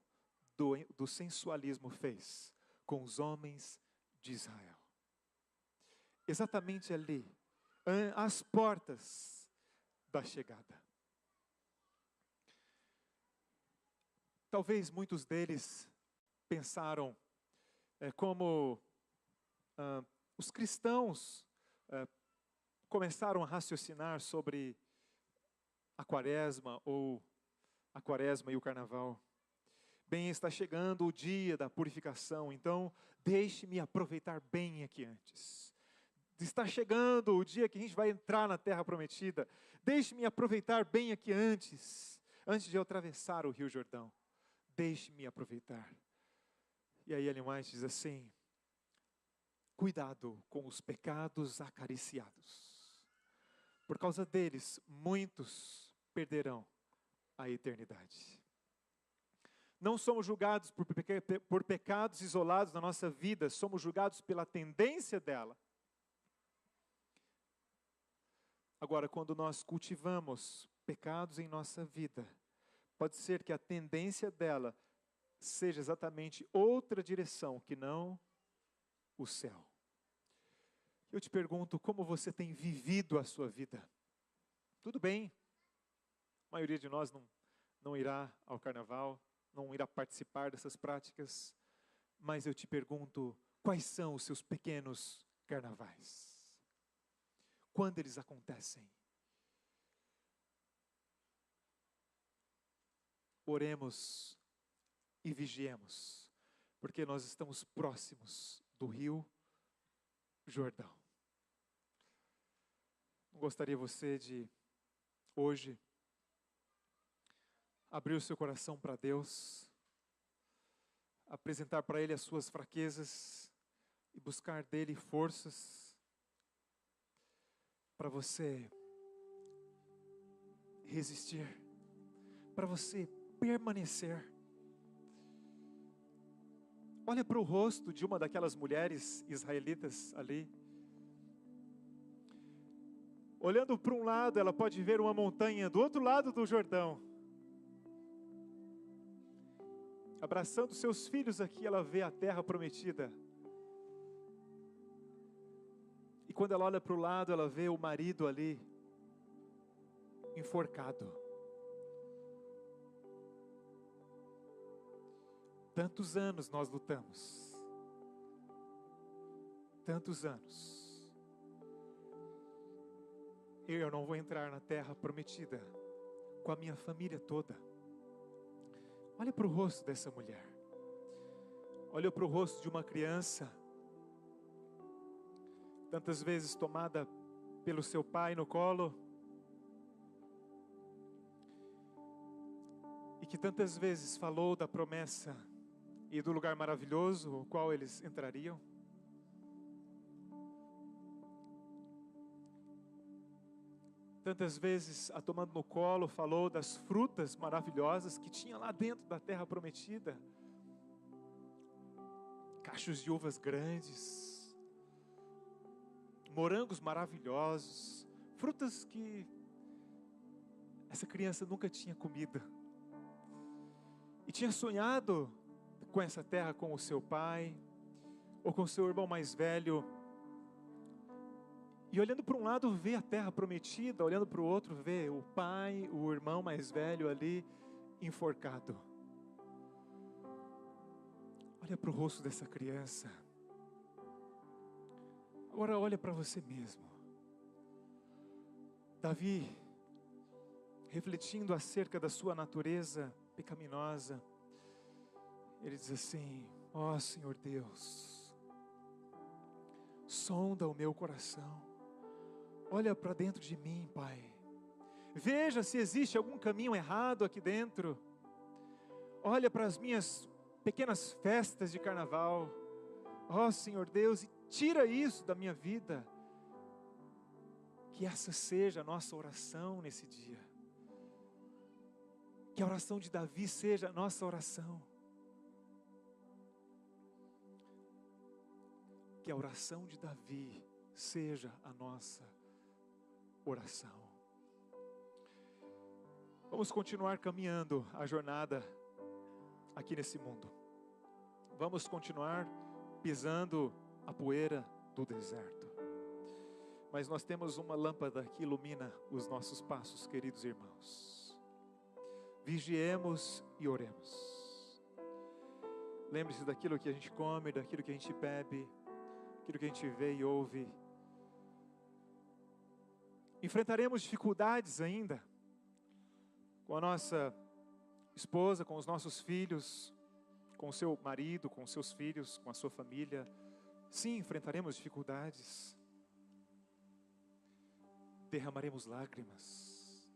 do sensualismo fez com os homens de Israel. Exatamente ali, às portas da chegada. Talvez muitos deles pensaram como os cristãos começaram a raciocinar sobre a quaresma ou a quaresma e o carnaval. Bem, está chegando o dia da purificação, então deixe-me aproveitar bem aqui antes. Está chegando o dia que a gente vai entrar na terra prometida. Deixe-me aproveitar bem aqui antes de eu atravessar o Rio Jordão. Deixe-me aproveitar. E aí Ellen White diz assim: cuidado com os pecados acariciados. Por causa deles, muitos perderão a eternidade. Não somos julgados por pecados isolados na nossa vida, somos julgados pela tendência dela. Agora, quando nós cultivamos pecados em nossa vida, pode ser que a tendência dela seja exatamente outra direção que não o céu. Eu te pergunto, como você tem vivido a sua vida? Tudo bem, a maioria de nós não irá ao carnaval, não irá participar dessas práticas, mas eu te pergunto, quais são os seus pequenos carnavais? quando eles acontecem. Oremos e vigiemos, porque nós estamos próximos do Rio Jordão. Não gostaria você de, hoje, abrir o seu coração para Deus, apresentar para Ele as suas fraquezas e buscar dEle forças para você resistir, para você permanecer. Olha para o rosto de uma daquelas mulheres israelitas ali. Olhando para um lado, ela pode ver uma montanha do outro lado do Jordão. Abraçando seus filhos aqui, ela vê a terra prometida. E quando ela olha para o lado, ela vê o marido ali, enforcado. Tantos anos nós lutamos. Tantos anos. Eu não vou entrar na terra prometida com a minha família toda. Olha para o rosto dessa mulher. Olha para o rosto de uma criança, tantas vezes tomada pelo seu pai no colo, e que tantas vezes falou da promessa e do lugar maravilhoso ao qual eles entrariam. Tantas vezes a tomando no colo, falou das frutas maravilhosas que tinha lá dentro da terra prometida. Cachos de uvas grandes, morangos maravilhosos, frutas que essa criança nunca tinha comido. E tinha sonhado com essa terra com o seu pai, ou com o seu irmão mais velho. E olhando para um lado vê a terra prometida, olhando para o outro vê o pai, o irmão mais velho ali, enforcado. Olha para o rosto dessa criança. Agora olha para você mesmo. Davi, refletindo acerca da sua natureza pecaminosa, ele diz assim: ó Senhor Deus, sonda o meu coração. Olha para dentro de mim, Pai. Veja se existe algum caminho errado aqui dentro. Olha para as minhas pequenas festas de carnaval. Ó Senhor Deus, e tira isso da minha vida. Que essa seja a nossa oração nesse dia. Que a oração de Davi seja a nossa oração. Que a oração de Davi seja a nossa oração. Vamos continuar caminhando a jornada aqui nesse mundo. Vamos continuar pisando a poeira do deserto. Mas nós temos uma lâmpada que ilumina os nossos passos, queridos irmãos. Vigiemos e oremos. Lembre-se daquilo que a gente come, daquilo que a gente bebe, aquilo que a gente vê e ouve. Enfrentaremos dificuldades ainda com a nossa esposa, com os nossos filhos, com o seu marido, com os seus filhos, com a sua família. Sim, enfrentaremos dificuldades. Derramaremos lágrimas.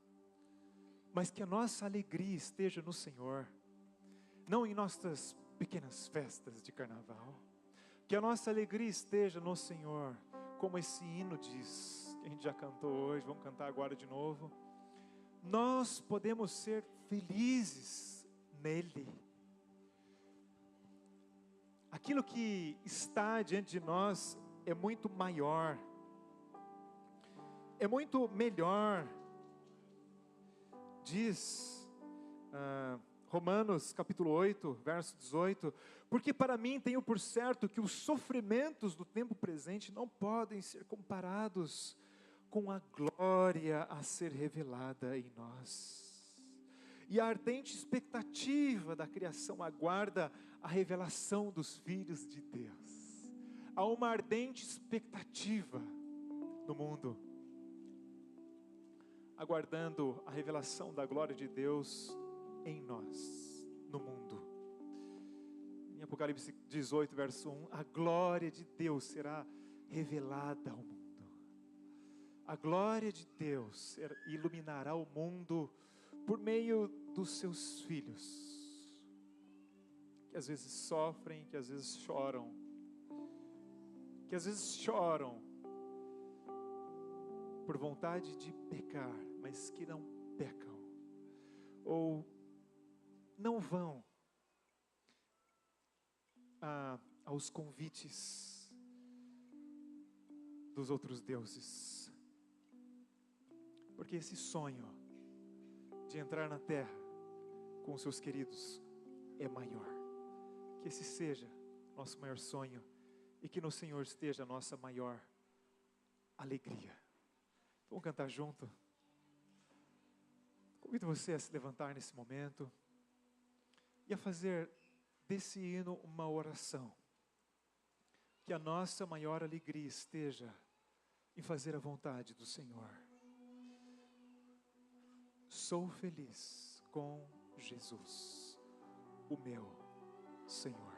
Mas que a nossa alegria esteja no Senhor, não em nossas pequenas festas de carnaval. Que a nossa alegria esteja no Senhor, como esse hino diz, que a gente já cantou hoje, vamos cantar agora de novo. Nós podemos ser felizes nele. Aquilo que está diante de nós é muito maior, é muito melhor. Diz Romanos capítulo 8, verso 18: porque para mim tenho por certo que os sofrimentos do tempo presente não podem ser comparados com a glória a ser revelada em nós. E a ardente expectativa da criação aguarda a revelação dos filhos de Deus. Há uma ardente expectativa no mundo. aguardando a revelação da glória de Deus em nós, no mundo. Em Apocalipse 18, verso 1, a glória de Deus será revelada ao mundo. A glória de Deus iluminará o mundo por meio dos seus filhos, que às vezes sofrem, que às vezes choram, por vontade de pecar, mas que não pecam, ou não vão aos convites dos outros deuses, porque esse sonho de entrar na terra com os seus queridos é maior. Que esse seja nosso maior sonho e que no Senhor esteja a nossa maior alegria. Vamos cantar junto? Convido você a se levantar nesse momento e a fazer desse hino uma oração. Que a nossa maior alegria esteja em fazer a vontade do Senhor. Sou feliz com Jesus, o meu Senhor.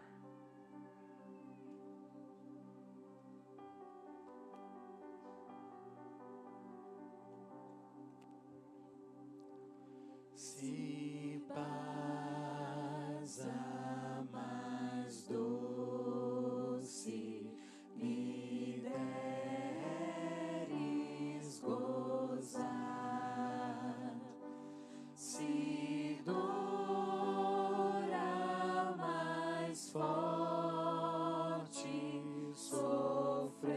Se paz a mais doce me deres gozar, se dor a mais forte sofrer,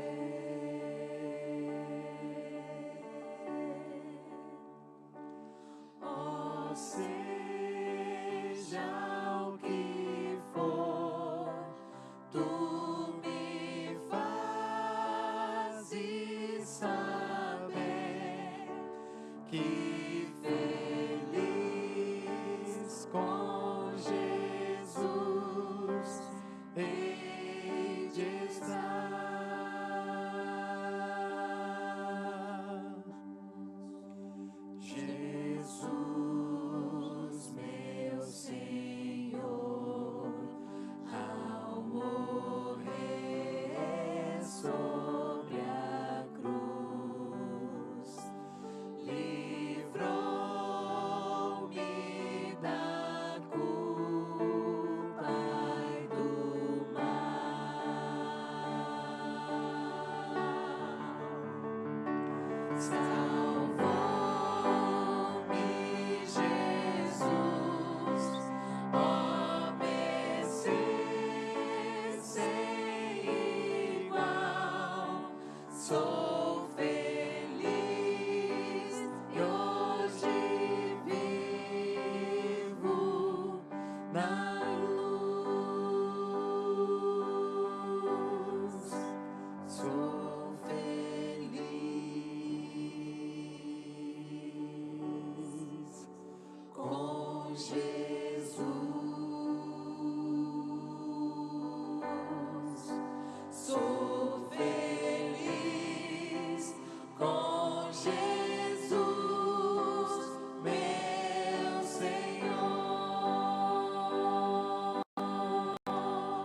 ó, seja o que for, tu me fazes saber que feliz com Jesus hei de estar. Jesus, meu Senhor, ao morrer sobre a cruz, livrou-me da culpa e do mal. Salvou-me Jesus, ó Messias sem igual. Sou feliz e hoje vivo na luz. Sou feliz com Jesus. Sou feliz com Jesus, meu Senhor.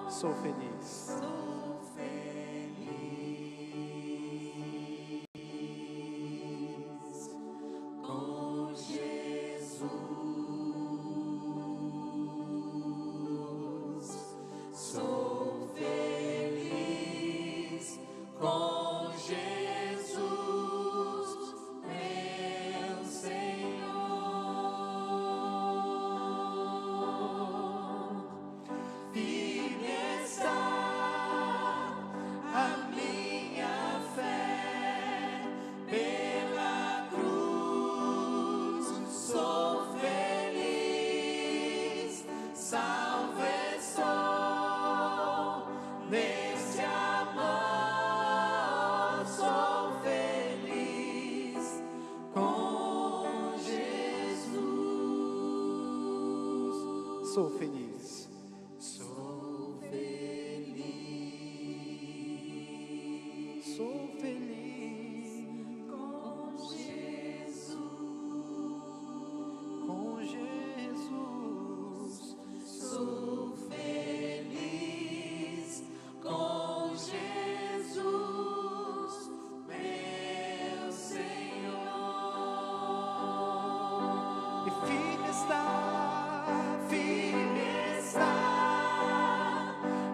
Sou feliz. Sou feliz com Jesus. Sou feliz com Jesus, meu Senhor. Firme está a minha fé pela cruz. Sou feliz, salvo estou neste amor. Sou feliz com Jesus. Sou feliz. Sou feliz. Sou feliz. Com Jesus. e firme está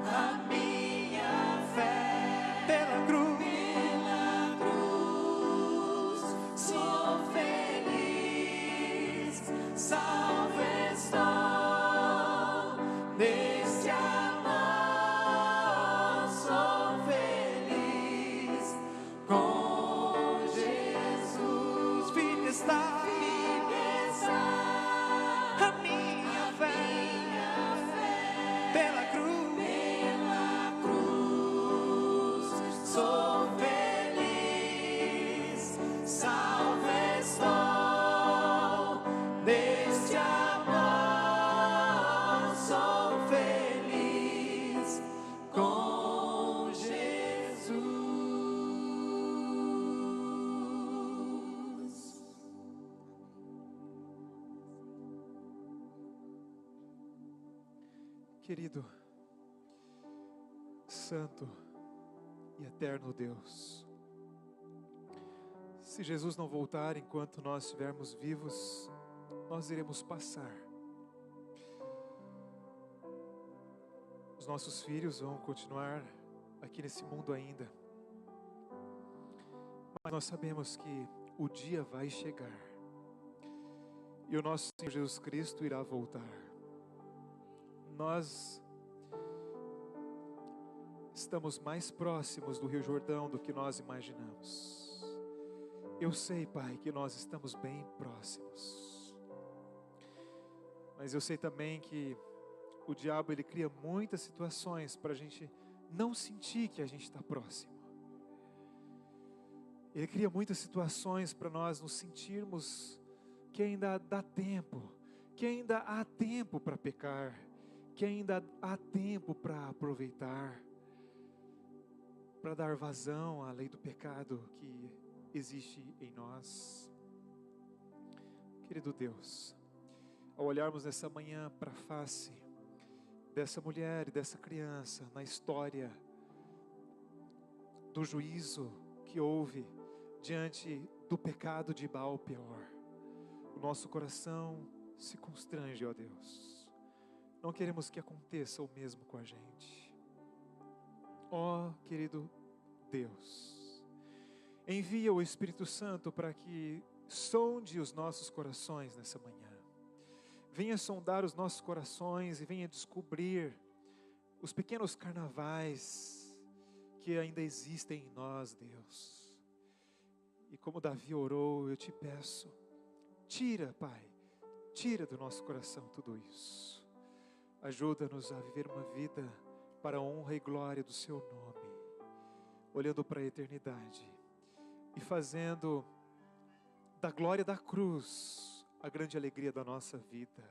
a minha fé. Pela cruz sou feliz, salvo estou neste amor, sou feliz com Jesus. Firme está a minha fé. Pela cruz sou feliz, salvo estou neste amor, sou feliz com Jesus. Querido, santo e eterno Deus, se Jesus não voltar enquanto nós estivermos vivos, nós iremos passar. Os nossos filhos vão continuar aqui nesse mundo ainda, mas nós sabemos que o dia vai chegar e o nosso Senhor Jesus Cristo irá voltar. Nós estamos mais próximos do Rio Jordão do que nós imaginamos. Eu sei, Pai, que nós estamos bem próximos, mas eu sei também que o diabo, ele cria muitas situações para a gente não sentir que a gente está próximo. Ele cria muitas situações para nós nos sentirmos que ainda dá tempo, que ainda há tempo para pecar, que ainda há tempo para aproveitar, para dar vazão à lei do pecado que existe em nós. Querido Deus, ao olharmos nessa manhã para a face dessa mulher e dessa criança, na história do juízo que houve diante do pecado de Baal-peor, o nosso coração se constrange, ó Deus. Não queremos que aconteça o mesmo com a gente. Ó querido Deus, envia o Espírito Santo para que sonde os nossos corações nessa manhã. Venha sondar os nossos corações e venha descobrir os pequenos carnavais que ainda existem em nós, Deus. E como Davi orou, eu te peço, tira, Pai, tira do nosso coração tudo isso. Ajuda-nos a viver uma vida para a honra e glória do Seu nome, olhando para a eternidade e fazendo da glória da cruz a grande alegria da nossa vida.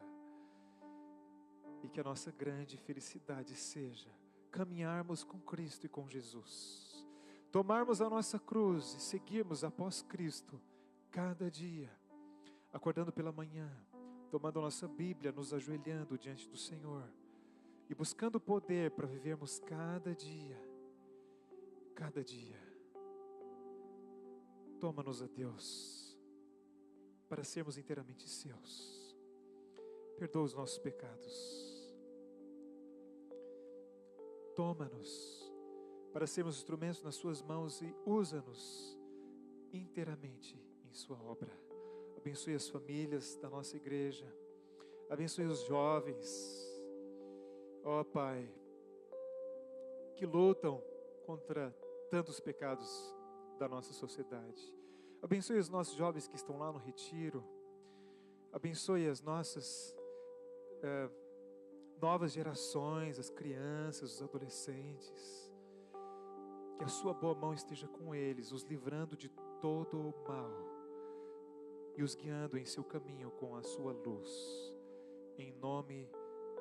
E que a nossa grande felicidade seja caminharmos com Cristo e com Jesus, tomarmos a nossa cruz e seguirmos após Cristo cada dia, acordando pela manhã, tomando a nossa Bíblia, nos ajoelhando diante do Senhor e buscando poder para vivermos cada dia. Toma-nos, a Deus, para sermos inteiramente Seus. Perdoa os nossos pecados. Toma-nos para sermos instrumentos nas Suas mãos e usa-nos inteiramente em Sua obra. Abençoe as famílias da nossa igreja. Abençoe os jovens. Ó Pai, que lutam contra tantos pecados da nossa sociedade. Abençoe os nossos jovens que estão lá no retiro. Abençoe as nossas novas gerações, as crianças, os adolescentes. Que a Sua boa mão esteja com eles, os livrando de todo o mal e os guiando em seu caminho com a Sua luz. Em nome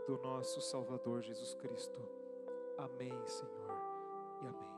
do nosso Salvador Jesus Cristo. Amém, Senhor, e amém.